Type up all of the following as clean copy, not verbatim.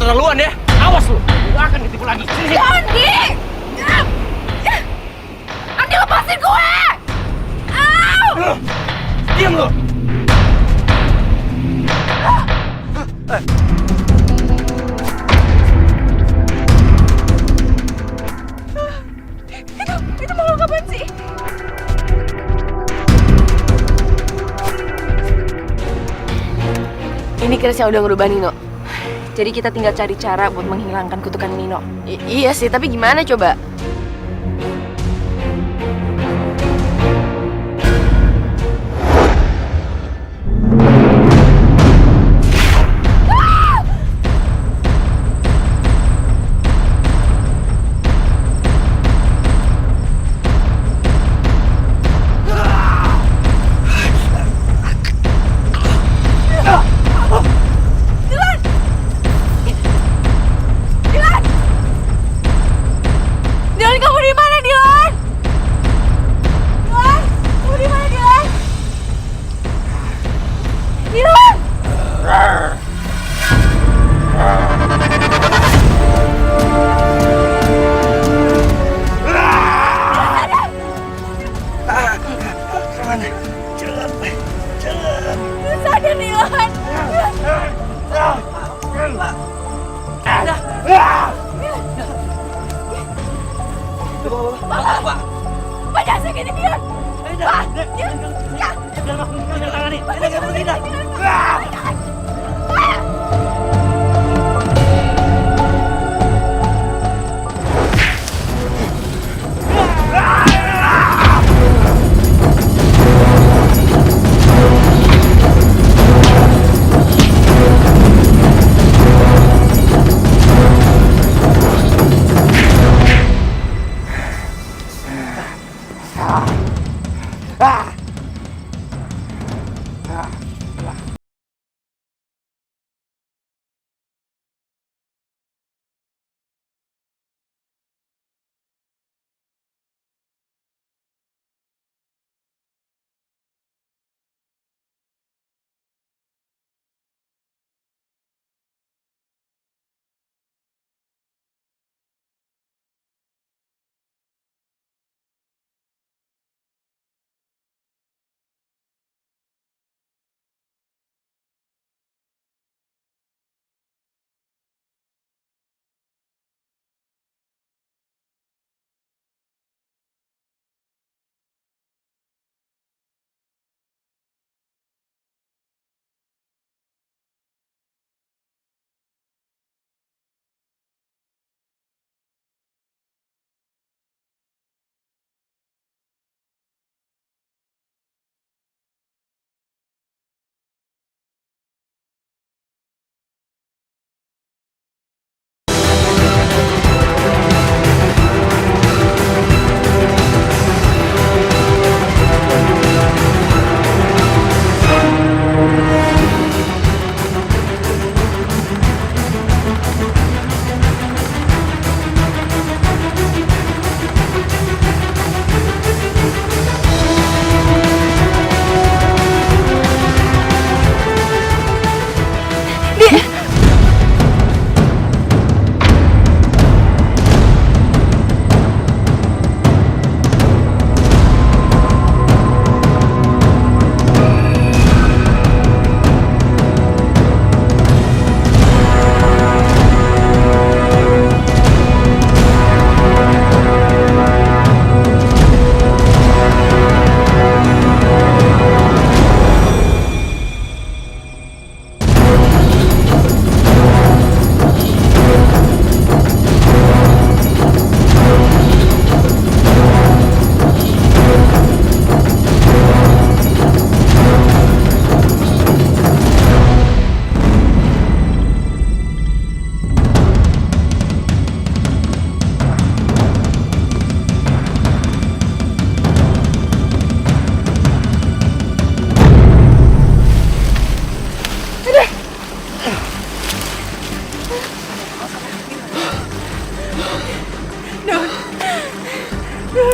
keterlaluan ya. Awas lu, gua akan ditipu lagi. Andi! Andi, lepasin gue! Au! Diam lu! Itu makhluk apaan sih? Ini keris yang udah ngerubah Nino. Jadi kita tinggal cari cara buat menghilangkan kutukan Nino. Iya sih, tapi gimana coba?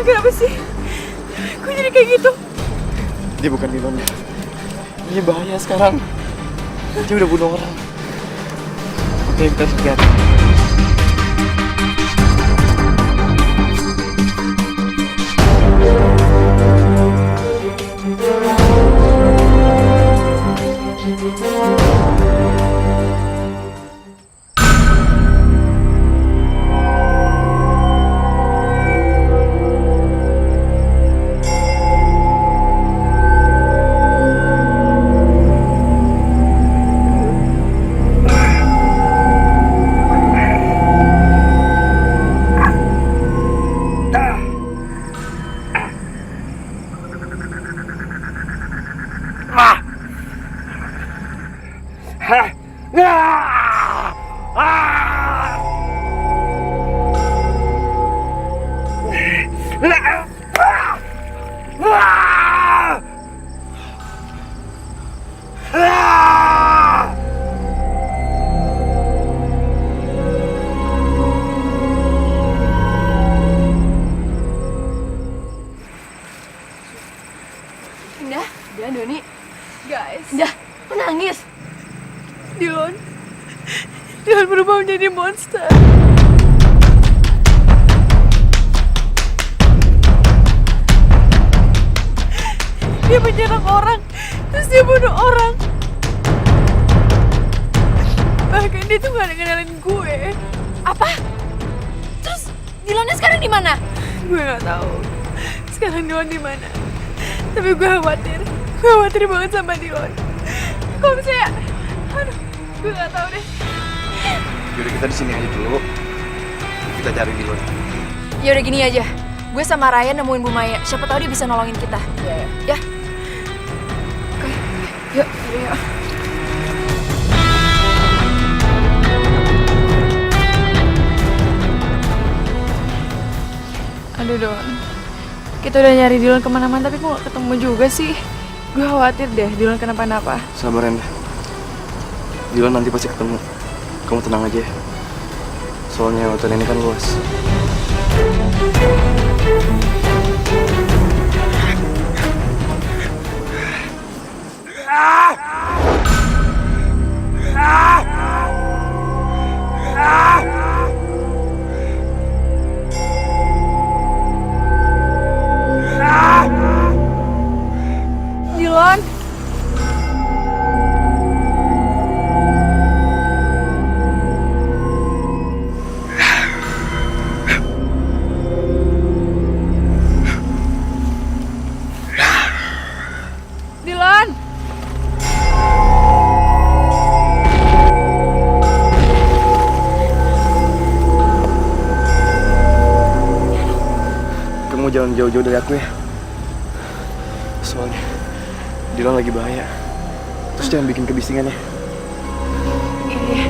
Kenapa sih? Kok jadi kayak gitu? Dia bukan Ninonya. Dia bahaya sekarang. Dia udah bunuh orang. Oke, kita harus hati-hati. Udah, Doni. Guys. Udah, kok nangis? Dylan berubah menjadi monster. Dia menyerang orang, terus dia bunuh orang. Bahkan dia tuh gak ngenalin gue. Apa? Terus Dylannya sekarang di mana? Gue gak tahu. Sekarang Dylan di mana? Tapi gue khawatir banget sama Dylan. Kalau misalnya, aduh, gue gak tahu deh. Yaudah, kita di sini aja dulu. Kita cari Dylan. Yaudah gini aja, gue sama Ryan nemuin Bu Maya. Siapa tahu dia bisa nolongin kita. Iya. Ya. Oke, yuk. Aduh Don, kita udah nyari Dylan kemana-mana tapi kok gak ketemu juga sih. Gue khawatir deh Dylan kenapa-napa. Sabar, Enda. Dylan nanti pasti ketemu. Kamu tenang aja ya. Soalnya hutan ini kan luas. Dylan. Dylan. Kamu jangan jauh-jauh dari aku ya. Soalnya Dylan lagi bahaya. Terus jangan bikin kebisingan ya. Iya.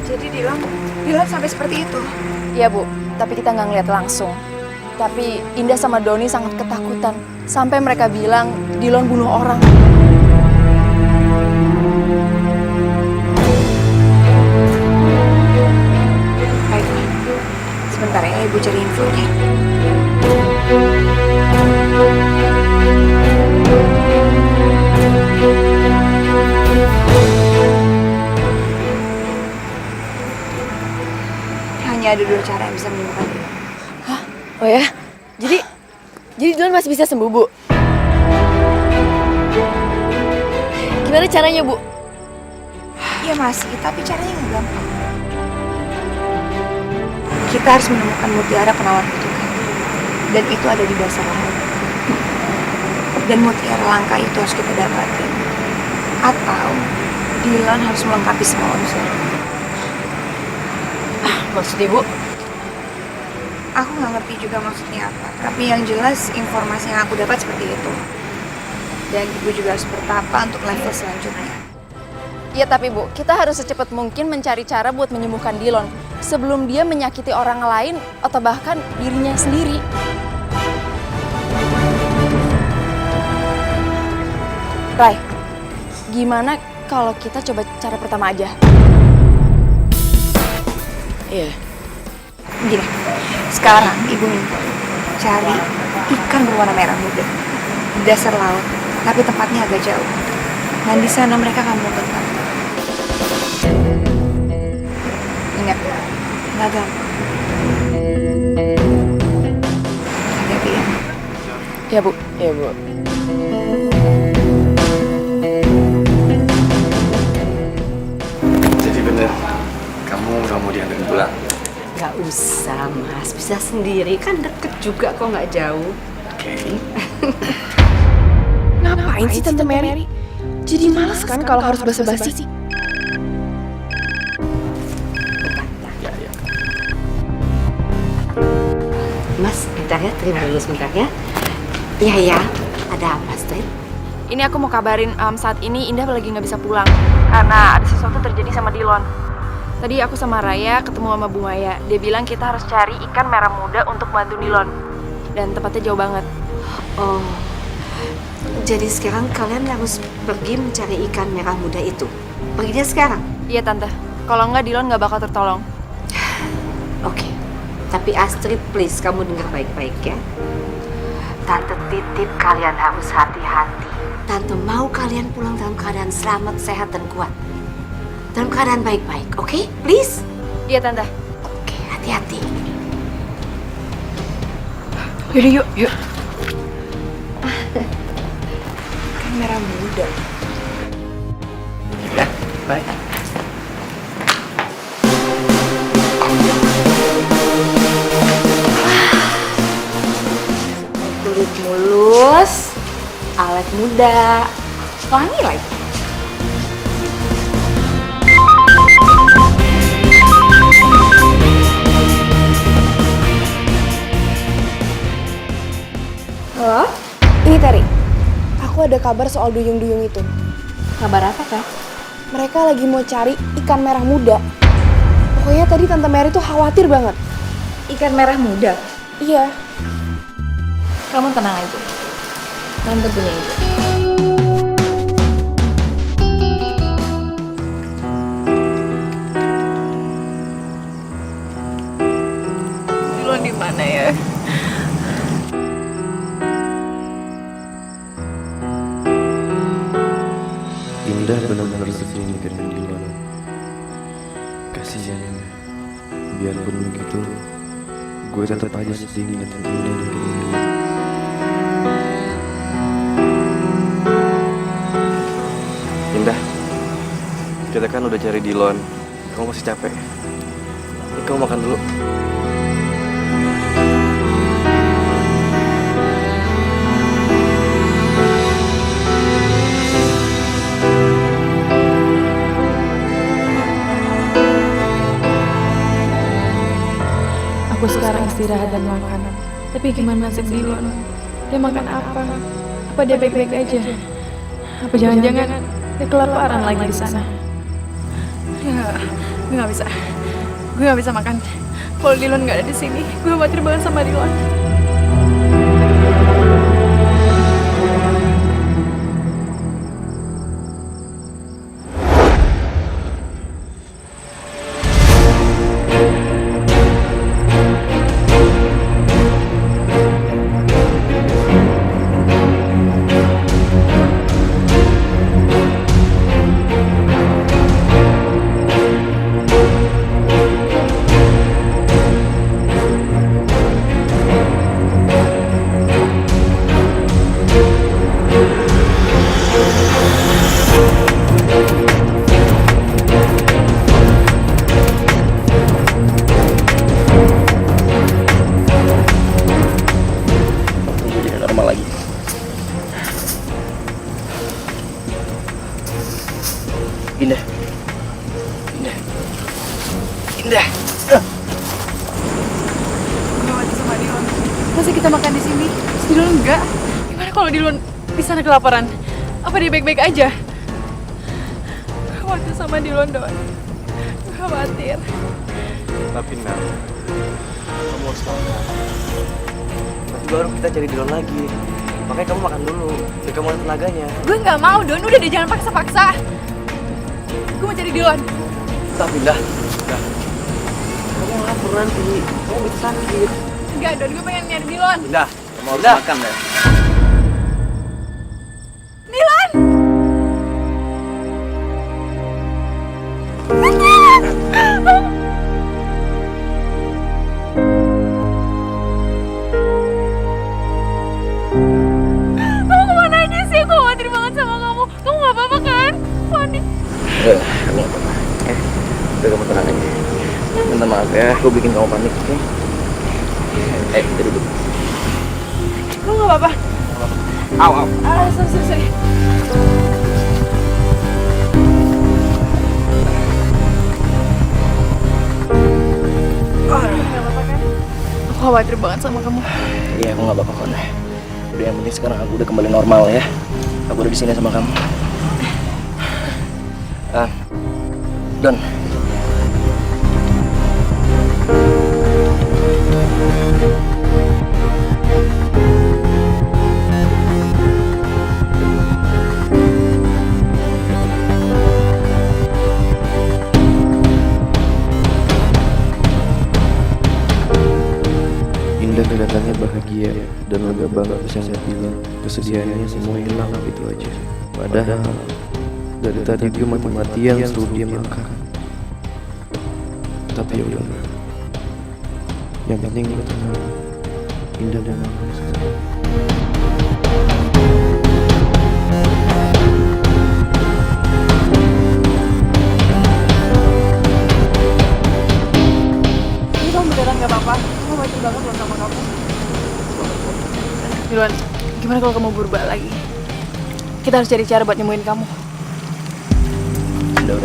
Jadi Dylan sampai seperti itu? Iya Bu, tapi kita nggak ngeliat langsung. Tapi Indah sama Doni sangat ketakutan. Sampai mereka bilang Dylan bunuh orang. Baiklah, sebentar ya Ibu cari infonya. Hanya ada 2 cara yang bisa menyembuhkan Dylan. Hah? Oh ya? Jadi Dylan masih bisa sembuh, Bu? Gimana caranya, Bu? Iya masih, tapi caranya nggak gampang. Kita harus menemukan mutiara penawar kutukan. Dan itu ada di dasar laut. Dan mutiara langka itu harus kita dapatin. Atau Dylan harus melengkapi semua unsur. Maksudnya, Bu? Aku nggak ngerti juga maksudnya apa. Tapi yang jelas informasi yang aku dapat seperti itu. Dan Ibu juga harus bertapa untuk level selanjutnya. Iya tapi Bu, kita harus secepat mungkin mencari cara buat menyembuhkan Dylan sebelum dia menyakiti orang lain atau bahkan dirinya sendiri. Rai, gimana kalau kita coba cara pertama aja? Iya. Gini, sekarang Ibu minta cari ikan berwarna merah muda di dasar laut, tapi tempatnya agak jauh. Dan di sana mereka akan menuntut tante. Ingat, nggak gampang. Hati-hati ya. Ya Bu, ya Bu. Jadi bener, kamu nggak mau diantar pulang? Gak usah mas, bisa sendiri, kan deket juga kok nggak jauh. Oke. Ngapain sih Tante Mary? Jadi males kan kalau harus basa-basi. Ya, ya. Mas, bentar ya, terima dulu sebentar ya. Iya ya, ada apa Astrid? Ini aku mau kabarin saat ini Indah lagi nggak bisa pulang karena ada sesuatu terjadi sama Dilon. Tadi aku sama Raya ketemu sama Bu Maya. Dia bilang kita harus cari ikan merah muda untuk bantu Dilon. Dan tempatnya jauh banget. Oh, jadi sekarang kalian harus pergi mencari ikan merah muda itu. Perginya sekarang? Iya Tante, kalau nggak Dilon nggak bakal tertolong. Oke, tapi Astrid please kamu dengar baik-baik ya. Tante titip kalian harus hati-hati. Tante mau kalian pulang dalam keadaan selamat, sehat, dan kuat. Dalam keadaan baik-baik, oke? Please? Iya Tante. Oke, hati-hati. Yaudah yuk. Kan merah muda. Ya, baik. Kulit mulus, awet muda, wangi lagi. Halo? Ini Terry. Aku ada kabar soal duyung-duyung itu. Kabar apa, Kak? Mereka lagi mau cari ikan merah muda. Pokoknya tadi Tante Mary tuh khawatir banget. Ikan merah muda? Iya. Kamu tenang aja. Tante punya ide. Dilon di mana ya? Indah benar-benar sedih mikirin Dilon. Kasihan. Biarpun begitu, gue tetap aja sedih ngeliatin Indah dan Dilon. Indah, kita kan udah cari Dilon. Kamu masih capek. Ini kamu makan dulu. Aku sekarang istirahat dan makan. Tapi gimana nasib Dilon? Dia makan apa? Apa dia baik-baik aja? Apa jangan-jangan dia kelaparan lagi di sana? Ya, gue nggak bisa. Gue nggak bisa makan. Kalau Dilon nggak ada di sini, gue khawatir banget sama Dilon. Indah. Indah. Indah. Gue mati sama Dilon. Masa kita makan di sini? Terus Dilon enggak? Gimana kalau Dilon di sana kelaparan? Apa dia baik-baik aja? Gue khawatir sama Dilon, Don. Gue khawatir. Tapi Nal, kamu harus makan. Nanti baru kita cari Dilon lagi. Makanya kamu makan dulu, biar kamu ada tenaganya. Gue nggak mau, Don. Udah deh, jangan paksa-paksa. Gue mau cari Dilon. Tapi Indah, kamu lapar nanti, kamu bisa sakit. Enggak, Don. Gue pengen nyari Dilon. Indah, kamu harus makan deh. Dilon! Udah, aku nggak apa-apa. Udah kamu tenang aja. Minta maaf ya, aku bikin kamu panik, oke? Kita duduk. Lu nggak apa-apa? Au. Sorry. Nggak apa-apa kan? Aku khawatir banget sama kamu. Iya, aku nggak apa-apa kok. Udah, yang penting sekarang aku udah kembali normal ya. Aku udah di sini sama kamu. Don. Indah kelihatannya bahagia dan lega banget bisa saya bilang kesedihannya semua hilang gitu aja. Padahal dari tadi dia mati-matian suruh dia makan. Tapi ya udah. Yang penting gue tenang. Indah dan aman sekarang. Ini kamu beneran nggak apa-apa? Aku khawatir banget loh sama kamu. Duluan, gimana kalau kamu berubah lagi? Kita harus cari cara buat nyembuhin kamu. Udah.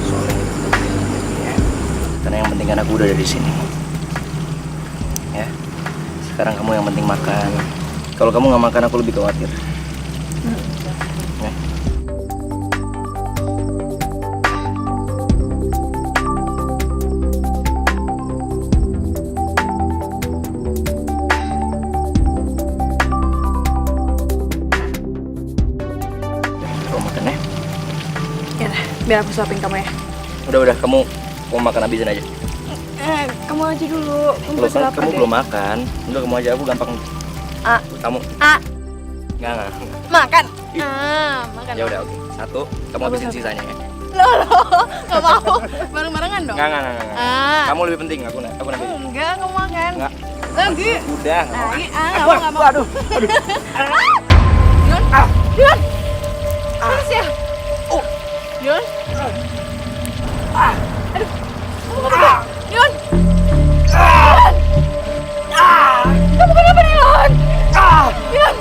Soalnya ya. Karena yang penting kan aku udah ada di sini. Ya. Sekarang kamu yang penting makan. Kalau kamu nggak makan, aku lebih khawatir. Ya. Kamu makan ya. Ya, biar aku suapin kamu ya. Udah, kamu makan habisin aja. Kamu aja dulu. Kamu Loh, pasti kan lapar kamu deh. belum makan. Udah, kamu aja, aku gampang. Kamu Enggak. Makan. Ih. Makan. Ya udah, oke. Satu, kamu habisin sisanya ya. Loh, nggak mau. Bareng-barengan dong. Enggak. Ah. Kamu lebih penting, aku nanti. Enggak, kamu makan. Enggak. Lagi. Udah, nggak mau. Nggak mau. Aduh. Dion. Terus ya. Dion. Aduh. Kamu kenapa? Dion. Kamu kenapa, Dion? Dion.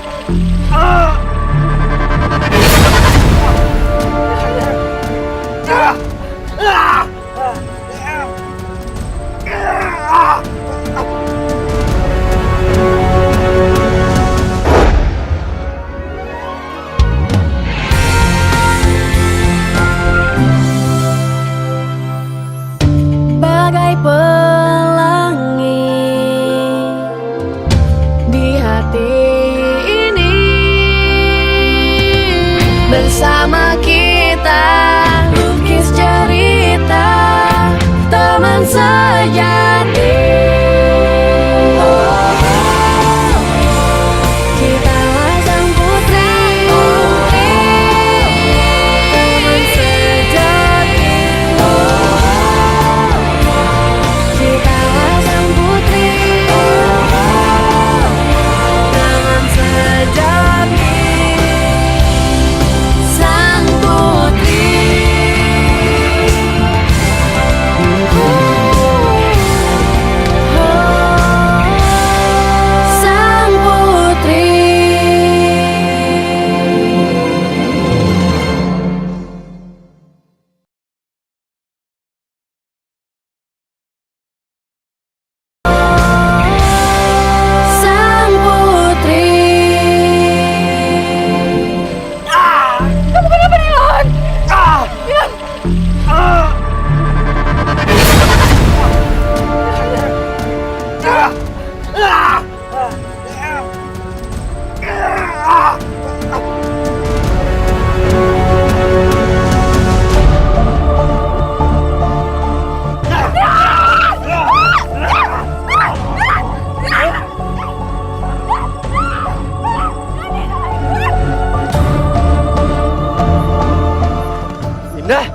Bagai pelangi di hati ini, bersama kita lukis cerita teman sejati. Kita sang putri, teman sejati. Kita sang putri, teman sejati. Sang putri, sang putri. Sang putri. Kamu kenapa, Dion? Dion. Indah.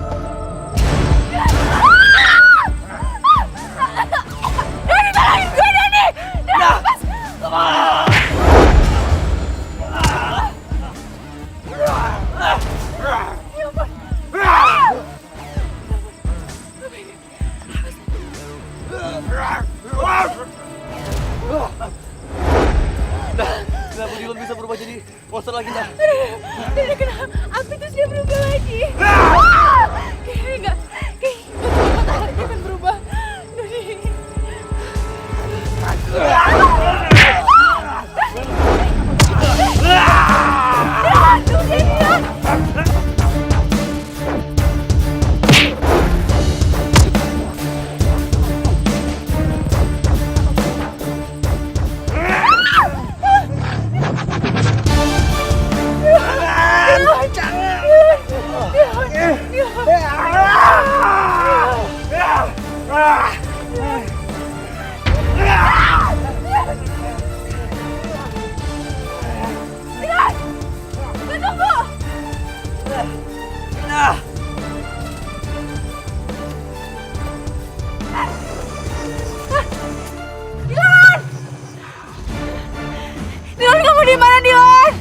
Dilan, kamu di mana, Dilan?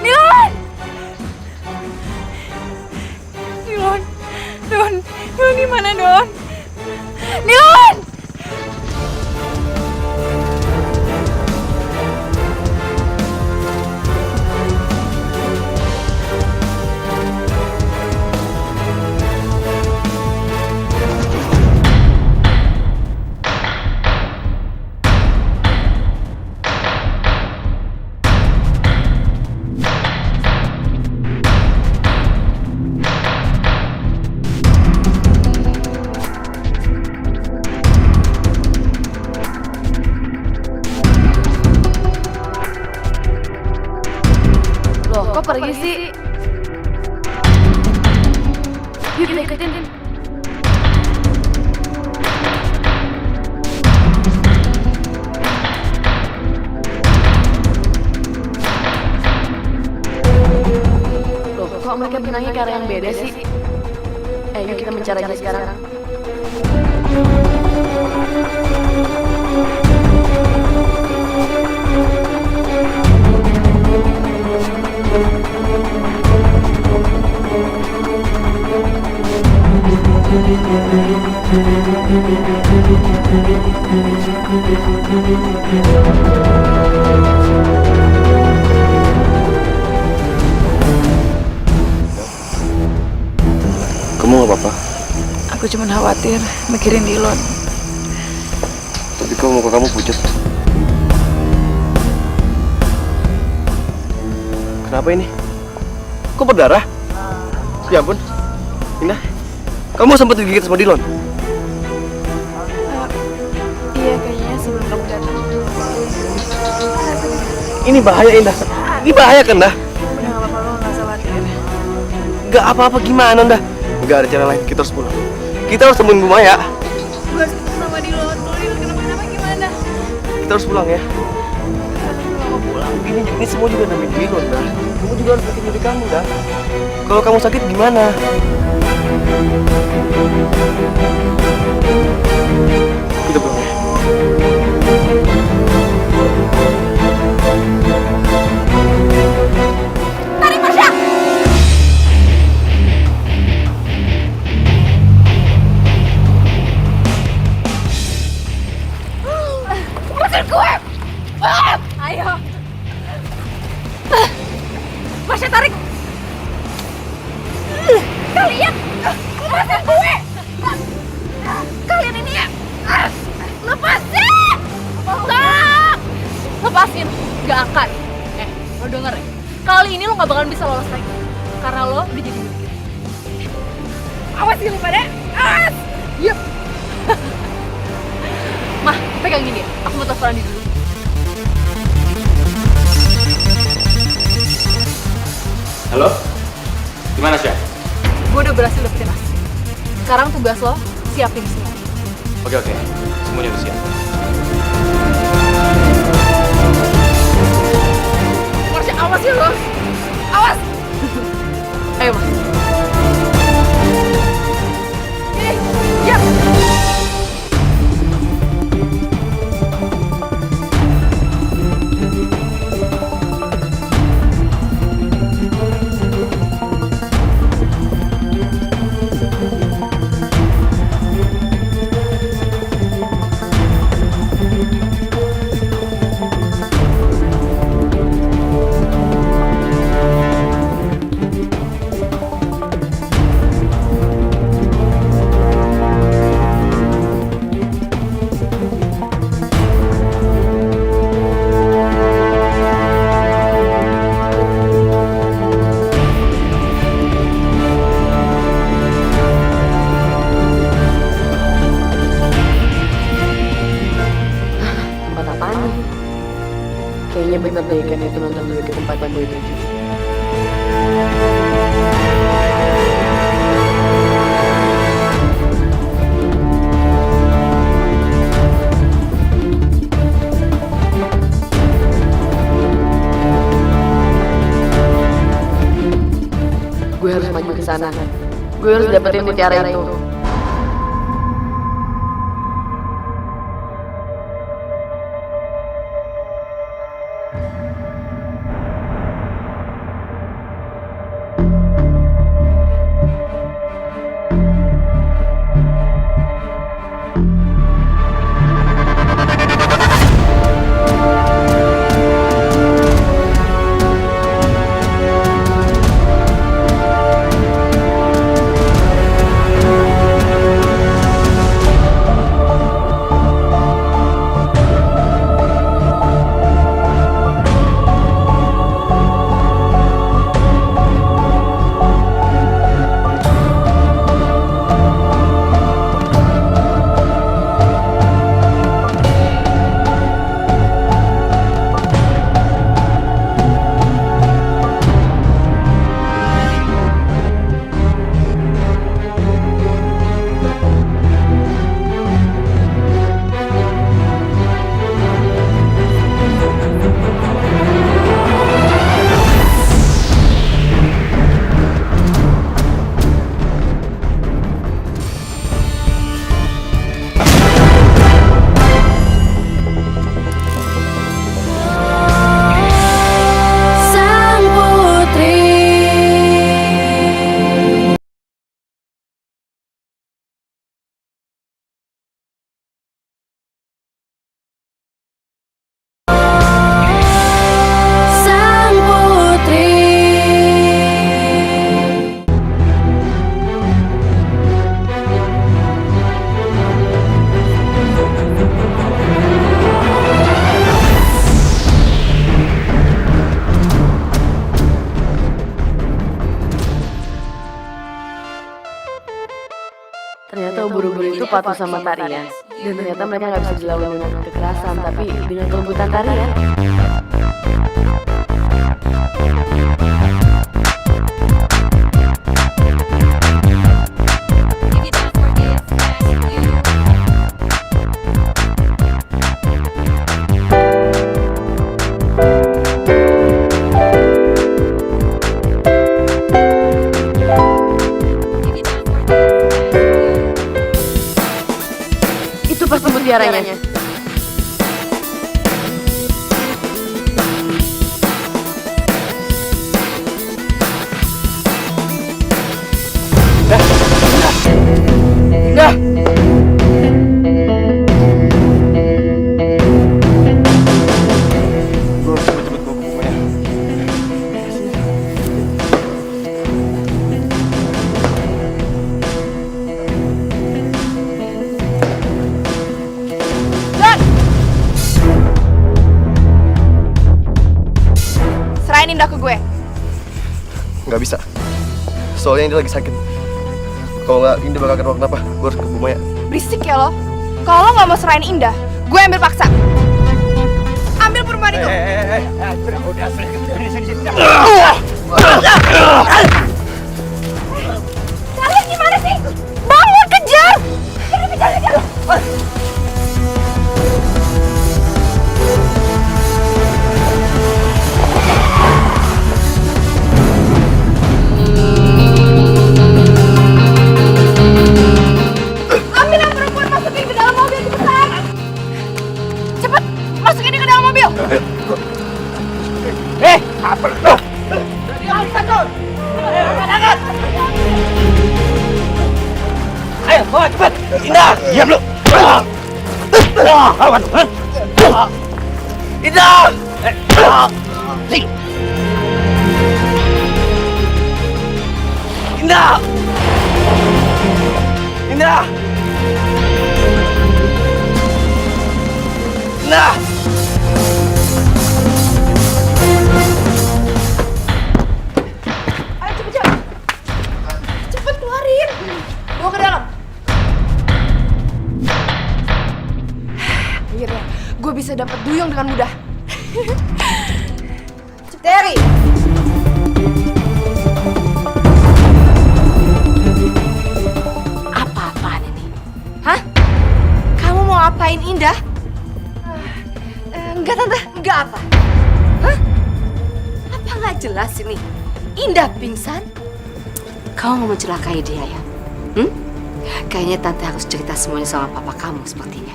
Dilan! Dilan, Don di mana, Don? Dilan! Loh, kok pergi sih? Yuk kita ikutin. Loh, kok mereka bilangnya ke arah yang beda sih? Ayo kita mencari aja sekarang. Kamu gak apa-apa? Aku cuma khawatir mikirin Dilon. Tapi kok muka kamu pucat? Kenapa ini? Kok berdarah? Ya ampun. Indah, kamu sempat digigit sama Dilon? Iya, kayaknya sebelum kamu datang. Ini bahaya, Indah. Ini bahaya kan, Dah? Udah gak apa-apa, lo gak usah khawatir. Gak apa-apa gimana, Dah? Gak ada cara lain, kita harus pulang. Kita harus temuin Bu Maya. Gue harus ketemu sama Dilon. Kalau Dilon kenapa-kenapa gimana? Kita harus pulang ya. Gue mau pulang. Ini semua juga demi Dilon, Dah. Kamu juga harus bikin diri kamu, Dah. Kalau kamu sakit gimana? Kita pulang ya. Tarik Masya! Lepasin gue! Ayo! Masya, tarik! Kalian! Lepasin gue! Kalian ini ya! Lepasin! Tolong! Lepasin! Gak akan. Lo denger ya? Kali ini lo gak bakalan bisa lolos lagi. Karena lo udah jadi milik kita. Awas ya lu pada! Awas! Yup! Mah, pegang gini ya. Aku mau telepon Andi dulu. Halo? Gimana, Syah? Gue udah berhasil dapetin Astrid. Sekarang tugas lo, siapin semua. Oke. Semuanya udah siap. Marsha, awas ya lo! Awas! Ayo, Mas. Ini, siap! Kayaknya benar deh ikan itu nonton gue ke tempat yang gue tuju. Gue harus maju ke sana. Gue harus dapetin mutiara itu. Ternyata ubur-ubur itu patuh sama tarian. Dan ternyata mereka nggak bisa dilawan dengan kekerasan, tapi dengan kelembutan tarian. Itu pasti mutiaranya. Serahin Indah ke gue. Nggak bisa. Soalnya Indah lagi sakit. Kalau nggak, Indah bakal kenapa-kenapa. Gue harus ke Bu Maya. Berisik ya lo. Kalau lo nggak mau serahin Indah, gue ambil paksa. Ambil perempuan itu. Kalian gimana sih? Bangun, kejar! Kejar! Ambil yang perempuan, masukin ke dalam mobil cepetan. Cepet, masukin dia ke dalam mobil. Apa lo? Ayo, bawa cepat. Indah, diam lu. Awan. Indah. Indah. Indah. Indah. Ayo cepet. Cepet keluarin. Bawa ke dalam. Akhirnya gue bisa dapat duyung dengan mudah. Terry. Apa-apaan ini? Hah? Kamu mau apain Indah? Enggak tante, enggak apa. Hah? Apa nggak jelas ini? Indah pingsan, Kau mau mencelakai dia ya? Kayaknya Tante harus cerita semuanya sama papa kamu sepertinya.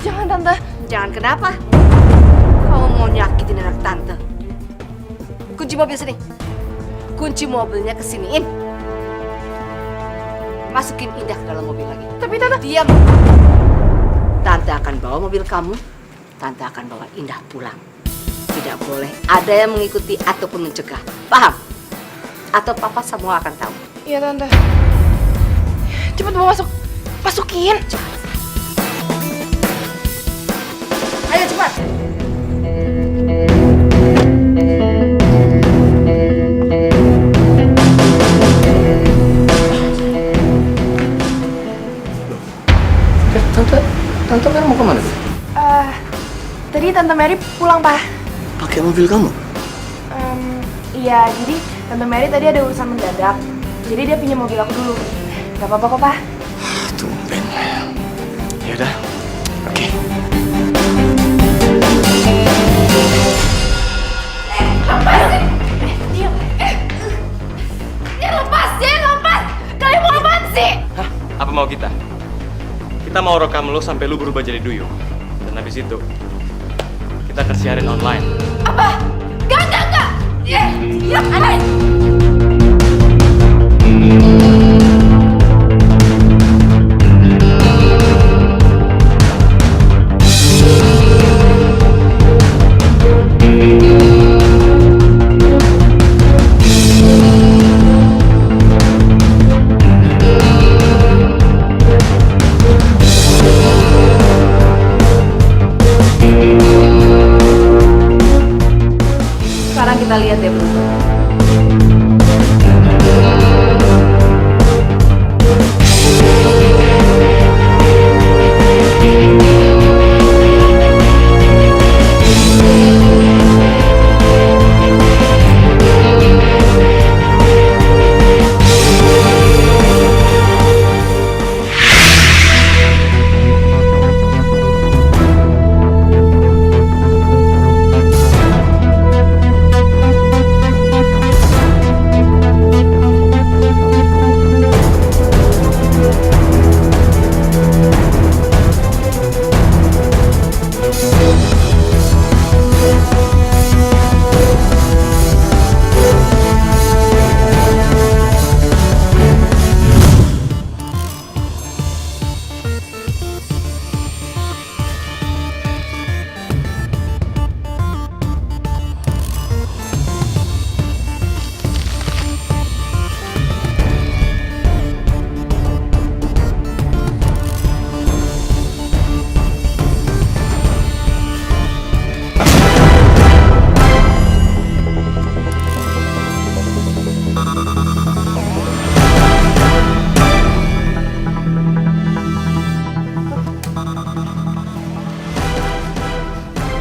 Jangan, Tante. Jangan kenapa? Kau mau nyakitin anak Tante. Kunci mobil sini. Kunci mobilnya kesiniin. Masukin Indah ke dalam mobil lagi. Tapi Tante... Diam. Tante akan bawa mobil kamu. Tante akan bawa Indah pulang. Tidak boleh ada yang mengikuti ataupun mencegah. Paham? Atau papa semua akan tahu. Iya, Tante. Cepet bawa masuk. Masukin. Ayo cepat. Tante Mary mau kemana? Tadi Tante Mary pulang, Pak. Pakai mobil kamu? Iya, jadi Tante Mary tadi ada urusan mendadak. Jadi dia pinjam mobil aku dulu. Gak apa-apa kok, Pak. Tumben. Ya udah. Oke. Lepasin! Diam. Lepas! Kalian mau apaan sih? Hah? Apa mau kita? Kita mau rekam lo sampai lu berubah jadi duyung. Dan habis itu, kita akan siarin online. Apa? Enggak! Diam, aneh! Sekarang kita lihat ya, Bro.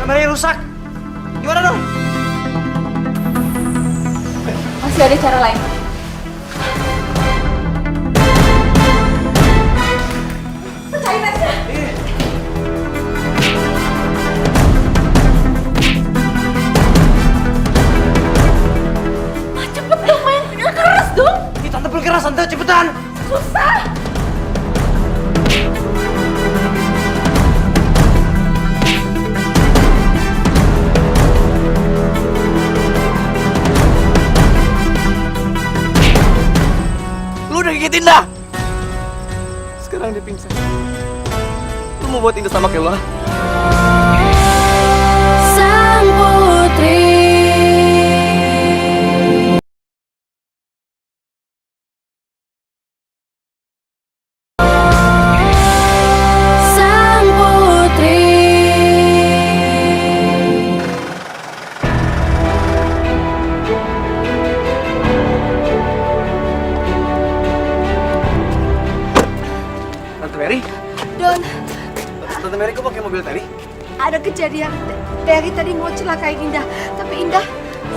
Kameranya rusak. Gimana dong? Masih ada cara lain. Pecahin aja! Cepet dong, main keras dong! Tante berkeras, Tante, cepetan. Susah! Lu udah gigitin dah. Sekarang dia pingsan. Lu mau buat Indah sama kayak lu? Sang putri. Sang putri. Tante Mary? Don, Tante Mary kok pakai mobil tadi? ada kejadian. Terry tadi mau celakain Indah, tapi Indah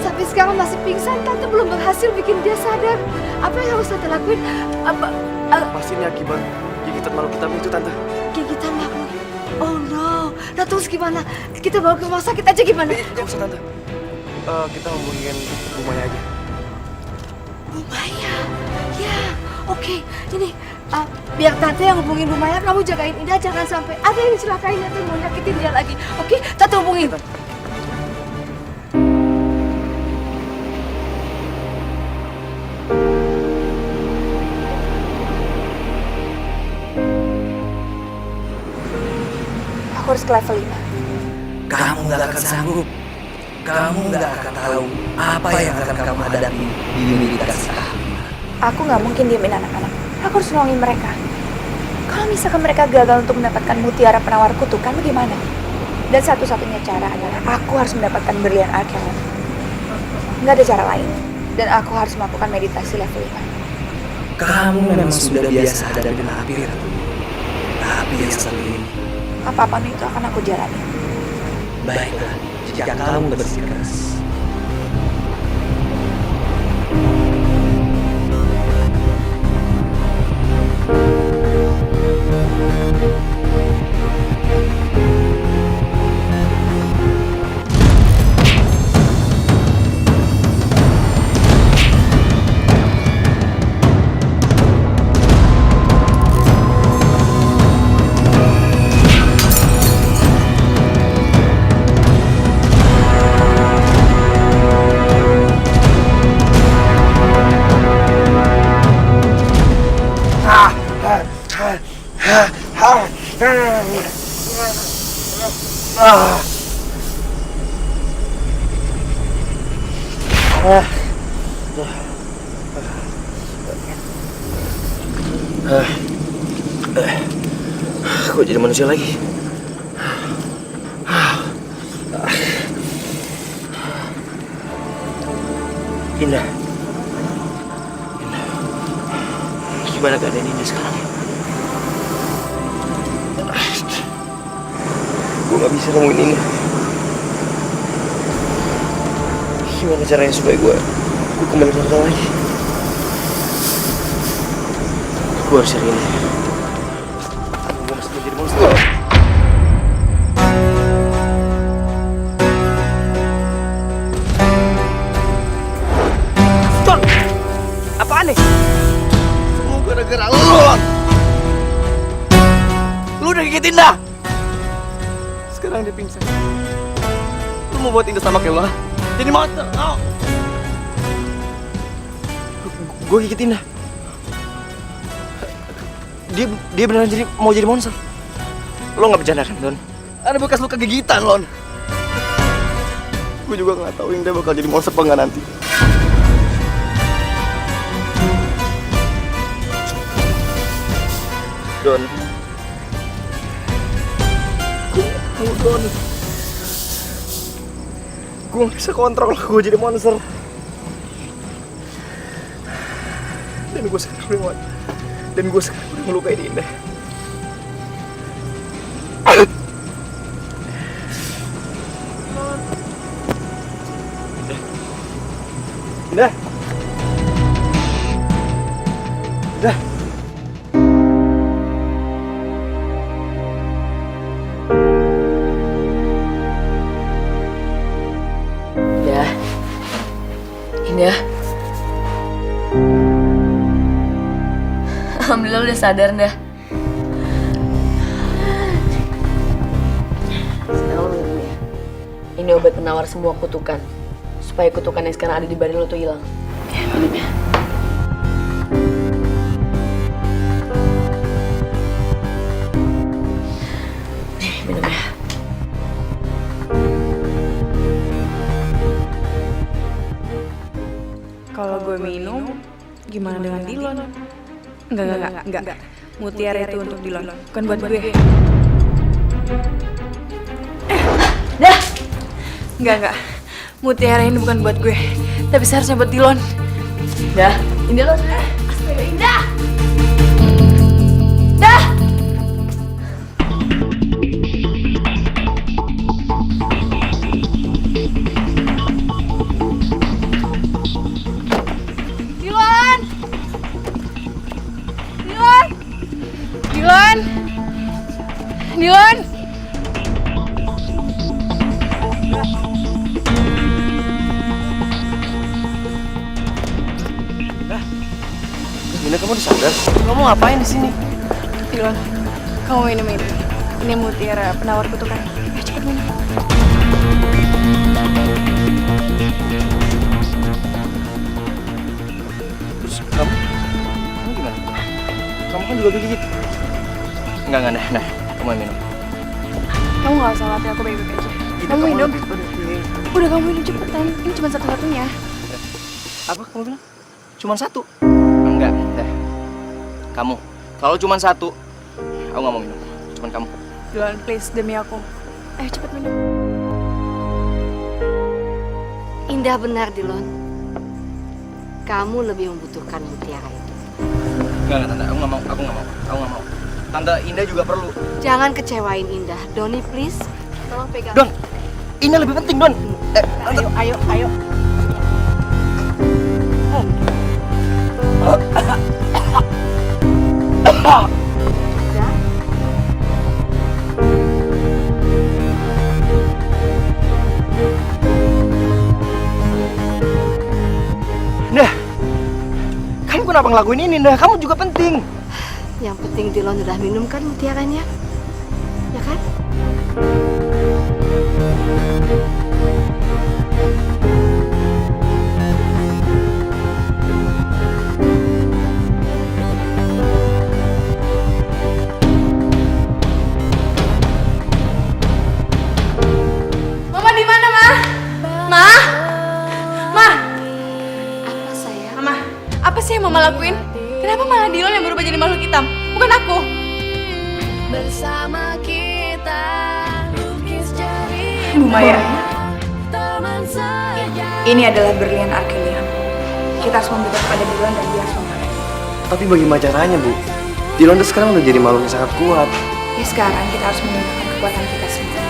sampai sekarang masih pingsan. Tante belum berhasil bikin dia sadar. Apa yang harus Tante lakuin? Pasti ini akibat gigitan makhluk hitam itu, Tante. Gigitan makhluk. Oh no. Nah terus gimana? Kita bawa ke rumah sakit aja gimana? Gak usah, Tante. Kita hubungin rumahnya aja. Bu Maya. Ya, oke. Ini biar tante yang hubungin Bu Maya, kamu jagain Indah jangan sampai ada yang celakain atau mau nyakitin dia lagi. Oke, tante hubungin. Aku harus ke level 5. Kamu gak akan sanggup. Kamu gak akan tahu apa yang akan kamu hadapi di universitas Ahmad. Aku nggak mungkin diemin anak-anak. Aku harus nolongin mereka. Kalau misalkan mereka gagal untuk mendapatkan mutiara penawar kutukan, bagaimana? Dan satu-satunya cara adalah aku harus mendapatkan berlian Arcanum. Nggak ada cara lain. Dan aku harus melakukan meditasi level 5. Kamu memang sudah biasa hadapi api, Ratu. Tapi yang satu ini, Apapun itu akan aku jalani. baiklah jika kamu bersikeras. Kok jadi manusia lagi? Indah. Gimana keadaan Indah sekarang? Gue gak bisa nemuin Indah. Gimana caranya supaya gue kembali normal lagi? Gue harus cari Indah. Gue harus menjadi monster. Ton! Apaan nih? Semua gara-gara lu, Lon! Lu udah gigit Indah! Sekarang dia pingsan. Lu mau buat Indah sama kayak lo, ha? Jadi monster, tau? Gue gigit Indah. Dia beneran mau jadi monster. Lo nggak bercanda kan, Don? Ada bekas luka gigitan, Lon. Gue juga nggak tahu Indah bakal jadi monster apa nggak nanti. Don. Don. Gue nggak bisa kontrol gue jadi monster. Dan gue sekarang udah melukai Indah. Indah. Indah. Indah. Alhamdulillah udah sadar, dah. Sekarang lo minum ya. Ini obat penawar semua kutukan. Supaya kutukan yang sekarang ada di badan lo tuh hilang. Ya, minum ya. Nih, minum ya. Kalau gue minum, gimana dengan Dilon? Enggak. Mutiara itu untuk Dilon, bukan buat gue. Dah! Enggak. Mutiara ini bukan buat gue, tapi seharusnya buat Dilon. Dah, ini lo. Astaga, Indah! Dilon! Gina, kamu udah sadar? Kamu ngapain di sini? Dilon, kamu minum ini. Ini mutiara penawar kutukan. Ayo cepet minum. Terus kamu gimana? Kamu kan juga gigit. Enggak, nah. Kamu yang minum. Kamu gak usah khawatir, aku baik-baik aja. Kamu minum. Udah kamu minum cepetan. Ini cuma satu-satunya. Apa kamu bilang? Cuman satu? Enggak, dah. Kamu. Kalau cuman satu, aku nggak mau minum. Cuman kamu. Dilon, please, demi aku. Ayo cepet minum. Indah benar, Dilon. Kamu lebih membutuhkan mutiara itu. Enggak, Tante. Aku nggak mau. Tante, Indah juga perlu. Jangan kecewain Indah. Doni, please. Tolong pegang. Don, ini lebih penting, Don. Tante. Ayo. Nah, kamu kenapa ngelakuin ini, Nah? Kamu juga penting. Yang penting Dilon udah minum kan mutiaranya? Ya kan? Mama di mana, Ma? Ma? Apa sayang? Mama, apa sih yang Mama lakuin? Kenapa malah Dilon yang berubah jadi makhluk hitam? Bukan aku. Bersama kita Bu Maya, ini adalah berlian Arkelion. Kita harus memberikan kepada Dilon dan dia harus memakai. Tapi bagaimana caranya, Bu? Dilon sekarang udah jadi makhluk yang sangat kuat. Ya sekarang kita harus menggunakan kekuatan kita semua.